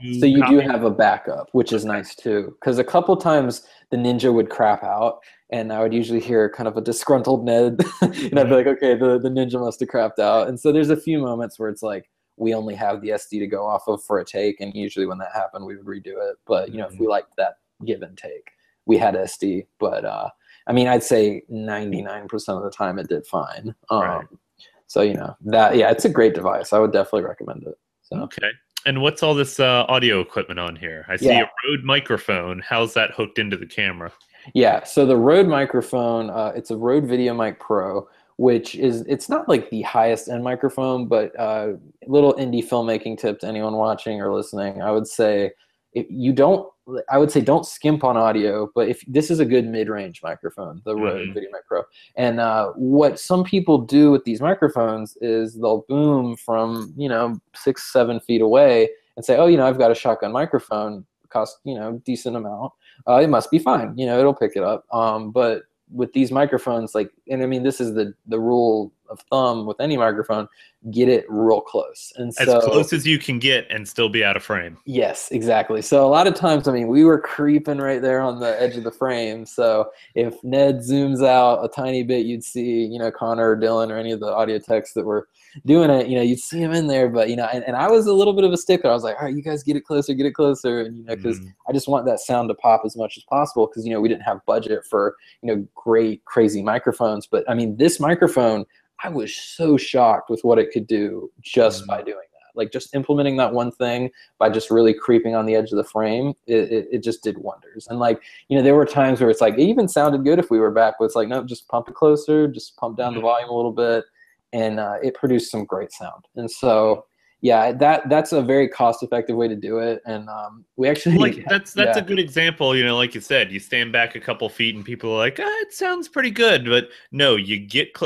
you do have a backup, which is nice too. Because a couple times the Ninja would crap out, and I would usually hear kind of a disgruntled Ned, and I'd be like, okay, the ninja must have crapped out. And so there's a few moments where it's like we only have the SD to go off of for a take, and usually when that happened, we would redo it. But if we liked that give and take, we had SD. But I mean, I'd say 99% of the time it did fine. Right. So that, yeah, it's a great device. I would definitely recommend it. So. Okay. And what's all this audio equipment on here? I see a Rode microphone. How's that hooked into the camera? Yeah, so the Rode microphone, it's a Rode VideoMic Pro, which it's not like the highest end microphone, but little indie filmmaking tip to anyone watching or listening. I would say don't skimp on audio, but if this is a good mid-range microphone, the Rode VideoMic Pro. And what some people do with these microphones is they'll boom from 6-7 feet away and say, oh, I've got a shotgun microphone, cost decent amount. It must be fine. It'll pick it up. But with these microphones, and I mean, this is the rule of thumb with any microphone, get it real close. And as close as you can get and still be out of frame. Yes, exactly. So a lot of times, I mean, we were creeping right there on the edge of the frame. So if Ned zooms out a tiny bit, you'd see, Connor or Dylan or any of the audio techs that were doing it, you'd see him in there. But, and I was a little bit of a stickler. I was like, all right, you guys get it closer. And, because I just want that sound to pop as much as possible because, we didn't have budget for, great, crazy microphones. But I mean, this microphone, I was so shocked with what it could do just by doing that. Like just implementing that one thing by just really creeping on the edge of the frame, it just did wonders. And there were times where it's like, it even sounded good if we were back, but it's like, no, just pump it closer, just pump down the volume a little bit. And it produced some great sound. And so, yeah, that's a very cost-effective way to do it. And we actually that's a good example. Like you said, you stand back a couple feet and people are like, it sounds pretty good, but no, you get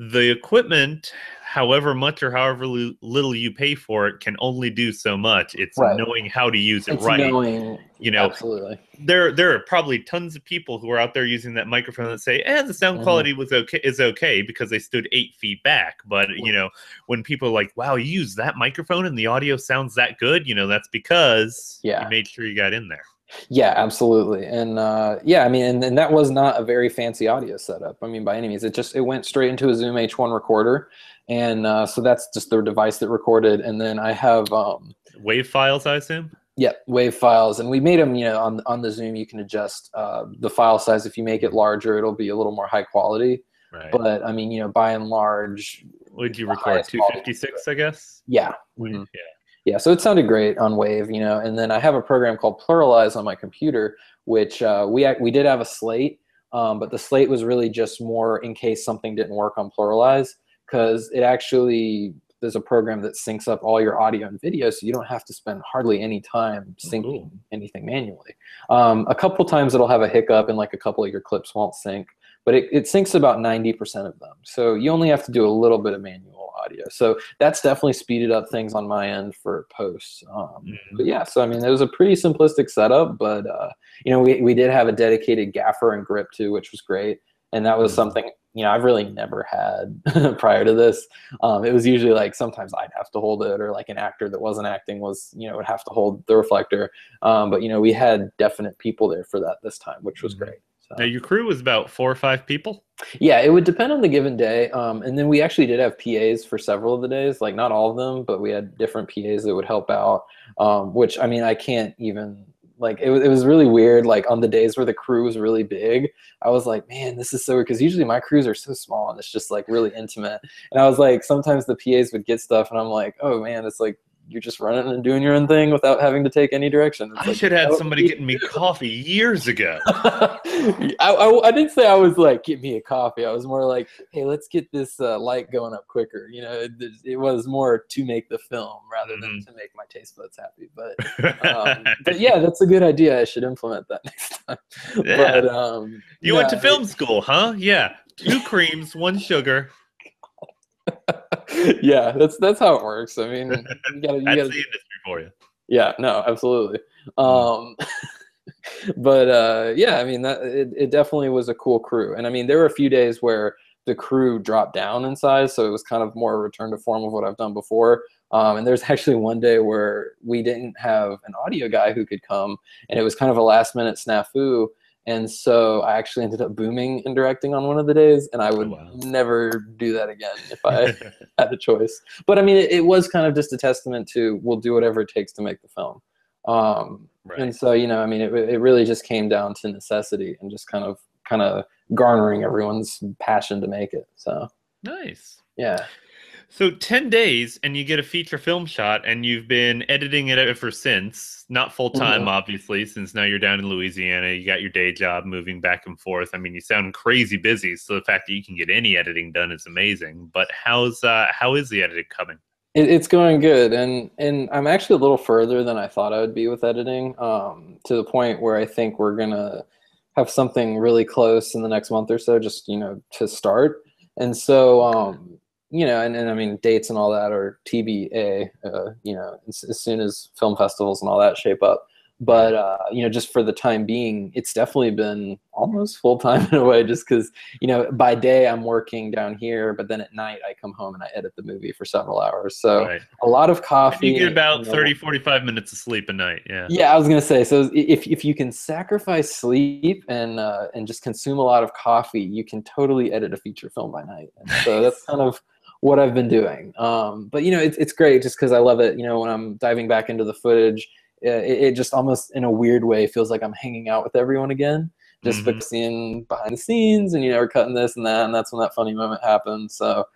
the equipment, however much or however little you pay for it, can only do so much. It's knowing how to use it right. Absolutely. There are probably tons of people who are out there using that microphone that say, the sound quality is okay because they stood 8 feet back. But when people are like, wow, you use that microphone and the audio sounds that good, that's because you made sure you got in there. Yeah, absolutely. And I mean, and that was not a very fancy audio setup. I mean, by any means, it went straight into a Zoom H1 recorder. And so that's just the device that recorded. And then I have WAV files, I assume. Yeah, WAV files, and we made them. On the Zoom, you can adjust the file size. If you make it larger, it'll be a little more high quality. Right. But I mean, by and large, would you record 256? I guess. Yeah. Yeah. Yeah, so it sounded great on WAV, and then I have a program called Pluralize on my computer, which we did have a slate, but the slate was really just more in case something didn't work on Pluralize, because there's a program that syncs up all your audio and video, so you don't have to spend hardly any time syncing anything manually. A couple times it'll have a hiccup and a couple of your clips won't sync, but it syncs about 90% of them. So you only have to do a little bit of manual audio. So that's definitely speeded up things on my end for posts. But yeah, so I mean, it was a pretty simplistic setup, but we did have a dedicated gaffer and grip too, which was great. And that was something, I've really never had prior to this. It was usually sometimes I'd have to hold it, or an actor that wasn't acting was, would have to hold the reflector. But we had definite people there for that this time, which was great. So. Now your crew was about 4 or 5 people? Yeah, it would depend on the given day. And then we actually did have PAs for several of the days, not all of them, but we had different PAs that would help out, which, I mean, I can't even, it was really weird. On the days where the crew was really big, I was like, man, this is so weird, because usually my crews are so small and it's just really intimate. And I was like, sometimes the PAs would get stuff and I'm like, oh man, it's you're just running and doing your own thing without having to take any direction. I should have had somebody getting me coffee years ago. I didn't say I was get me a coffee. I was more like, hey, let's get this light going up quicker. It was more to make the film rather than to make my taste buds happy. But yeah, that's a good idea. I should implement that next time. Yeah. But, you went to film school, huh? Yeah. 2 creams, 1 sugar. Yeah, that's how it works. I mean, you gotta that's the industry for you. Yeah, no, absolutely. But yeah, I mean, it definitely was a cool crew. And I mean, there were a few days where the crew dropped down in size, so it was kind of more a return to form of what I've done before. And there's actually one day where we didn't have an audio guy who could come, and it was kind of a last minute snafu. And so I actually ended up booming in directing on one of the days, and I Oh, would wow. never do that again if I had the choice. But I mean, it was kind of just a testament to we'll do whatever it takes to make the film. Right. And so, I mean, it really just came down to necessity and just kind of garnering everyone's passion to make it. So Nice. yeah. So 10 days and you get a feature film shot, and you've been editing it ever since. Not full time, Mhm. obviously, since now you're down in Louisiana. You got your day job, moving back and forth. I mean, you sound crazy busy, so the fact that you can get any editing done is amazing. But how is the editing coming? It's going good, and I'm actually a little further than I thought I would be with editing, to the point where I think we're gonna have something really close in the next month or so, just to start. And so, and I mean, dates and all that are TBA, as soon as film festivals and all that shape up. But just for the time being, it's definitely been almost full time in a way, just because by day I'm working down here, but then at night I come home and I edit the movie for several hours. So Right. a lot of And you coffee. get about 30, 45 minutes of sleep a night. Yeah. Yeah, I was gonna say. So if you can sacrifice sleep and just consume a lot of coffee, you can totally edit a feature film by night. And so that's kind of what I've been doing. But it's great just because I love it. When I'm diving back into the footage, it just almost in a weird way feels like I'm hanging out with everyone again, just Hmm. seeing behind the scenes, and we're cutting this and that, and that's when that funny moment happens. So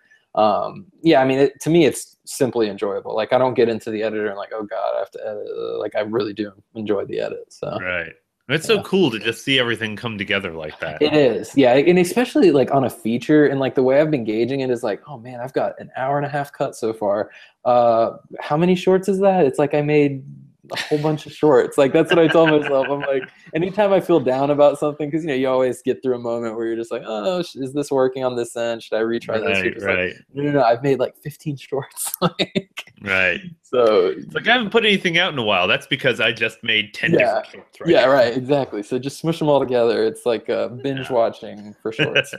yeah, I mean, to me, it's simply enjoyable. Like, I don't get into the editor and like, oh God, I have to edit. Like, I really do enjoy the edit. So Right. It's so yeah. cool to just see everything come together like that. It is, yeah, and especially like on a feature, and like the way I've been gauging it is like, oh man, I've got an hour and a half cut so far. How many shorts is that? It's like I made a whole bunch of shorts. Like that's what I tell myself. I'm like, anytime I feel down about something, because you always get through a moment where you're just like, oh, is this working on this end? Should I retry this? You're Right, just like, right, no, I've made like 15 shorts. Like, right. so It's like I haven't put anything out in a while. That's because I just made 10 yeah, different shorts, right? yeah, right, exactly. So just smush them all together. It's like binge watching for shorts.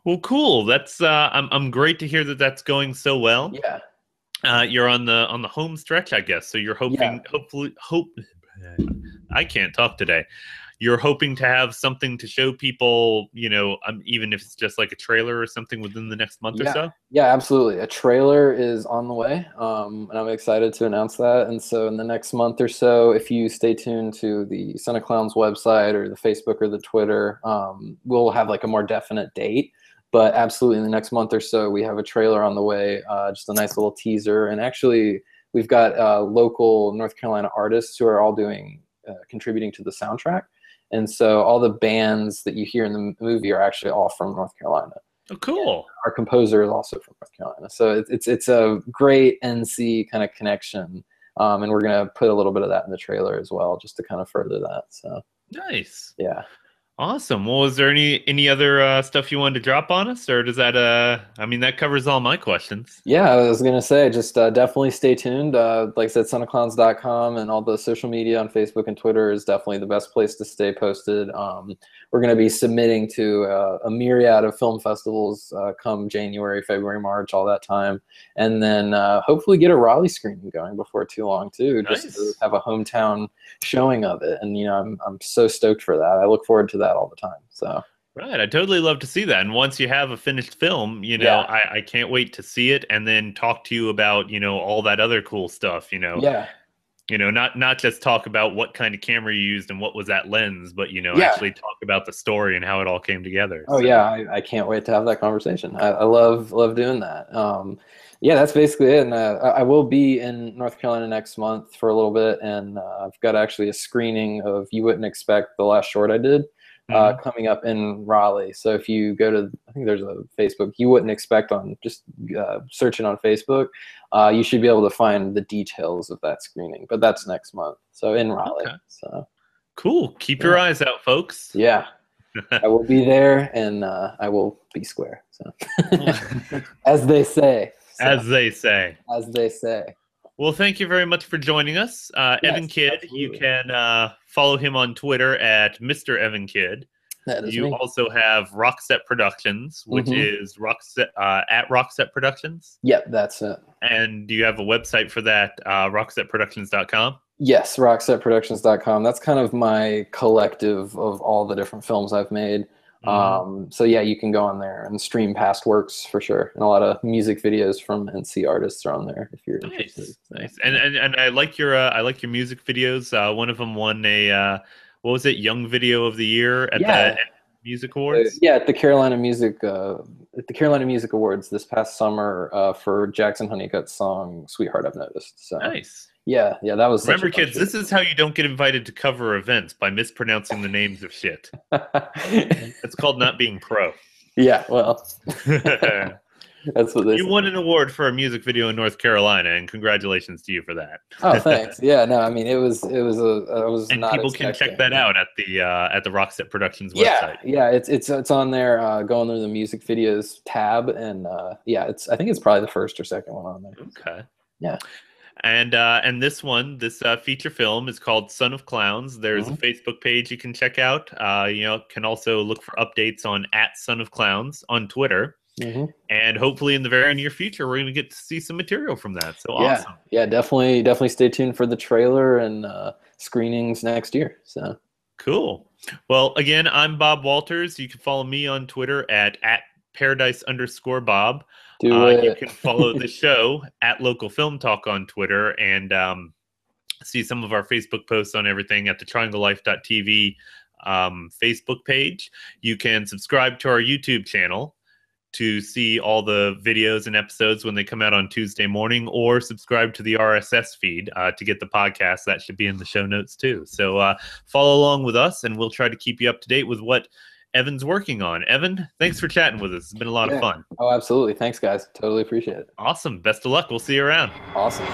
Well, cool. That's I'm great to hear that that's going so well. Yeah, You're on the home stretch, I guess. So you're yeah. hopefully hope I can't talk today. You're hoping to have something to show people, even if it's just like a trailer or something within the next month or Yeah, so. yeah, absolutely. A trailer is on the way, and I'm excited to announce that. And so, in the next month or so, if you stay tuned to the Son of Clowns website or the Facebook or the Twitter, we'll have like a more definite date. But absolutely, in the next month or so, we have a trailer on the way, just a nice little teaser. And actually, we've got local North Carolina artists who are all contributing to the soundtrack. And so, all the bands that you hear in the movie are actually all from North Carolina. Oh, cool. Our composer is also from North Carolina, so it's a great NC kind of connection, and we're gonna put a little bit of that in the trailer as well, just to kind of further that. So Nice. yeah. Awesome. Well, is there any other stuff you wanted to drop on us, or does that I mean that covers all my questions. Yeah, I was going to say, just definitely stay tuned. Like I said, sonofclowns.com and all the social media on Facebook and Twitter is definitely the best place to stay posted. We're going to be submitting to a myriad of film festivals come January, February, March, all that time. And then hopefully get a Raleigh screening going before too long, too, just to Nice. have a hometown showing of it. And, I'm so stoked for that. I look forward to that all the time. So. Right. I'd totally love to see that. And once you have a finished film, Yeah. I can't wait to see it and then talk to you about, all that other cool stuff, Yeah. Not just talk about what kind of camera you used and what was that lens, but, Yeah. actually talk about the story and how it all came together. Oh So, yeah, I can't wait to have that conversation. I love doing that. Yeah, that's basically it. And I will be in North Carolina next month for a little bit, and I've got actually a screening of You Wouldn't Expect, the last short I did, mhm. coming up in Raleigh. So if you go to, I think there's a Facebook, You Wouldn't Expect, on just searching on Facebook, you should be able to find the details of that screening. But that's next month, so in Raleigh. Okay. So Cool. Keep your yeah, eyes out, folks. yeah. I will be there, and I will be square. So, as they say. So, As they say. as they say. Well, thank you very much for joining us. Evan Yes, Kidd, you absolutely. can follow him on Twitter at Mr. Evan Kidd. That is You me. also have ROCKSET Productions, which Mm-hmm. is Rockset at ROCKSET Productions. Yep, that's it. And do you have a website for that, rocksetproductions.com? Yes, rocksetproductions.com. That's kind of my collective of all the different films I've made. So yeah, you can go on there and stream past works for sure. And a lot of music videos from NC artists are on there if you're interested. Nice, So, nice. And I like your music videos. One of them won a what was it, Young Video of the Year at the yeah, Music Awards? yeah, at the Carolina Music Awards this past summer for Jackson Honeycutt's song "Sweetheart I've Noticed." So Nice. yeah, that was such a Remember, fun kids, this is how you don't get invited to cover events, by mispronouncing the names of shit. shoot. It's called not being pro. Yeah, well, You that's what they say. won an award for a music video in North Carolina, and congratulations to you for that. Oh, thanks. Yeah, no, I mean I was And not people can check expecting. that out at the ROCKSET Productions Yeah, website. yeah, it's on there. Going through the music videos tab, and yeah, I think it's probably the first or second one on there. Okay. Yeah. And this feature film is called Son of Clowns. There's a Facebook page you can check out. Can also look for updates on @SonOfClowns on Twitter. And hopefully in the very near future, we're going to get to see some material from that. So Yeah, awesome. yeah, definitely stay tuned for the trailer and screenings next year. So Cool. Well, again, I'm Bob Walters. You can follow me on Twitter at @paradise_Bob. do it. You can follow the show at Local Film Talk on Twitter, and see some of our Facebook posts on everything at the trianglelife.tv Facebook page. You can subscribe to our YouTube channel to see all the videos and episodes when they come out on Tuesday morning, or subscribe to the RSS feed to get the podcast. That should be in the show notes too. So follow along with us, and we'll try to keep you up to date with what Evan's working on. Evan, thanks for chatting with us. It's been a lot of fun. Oh, absolutely. Thanks, guys. Totally appreciate it. Awesome. Best of luck. We'll see you around. Awesome.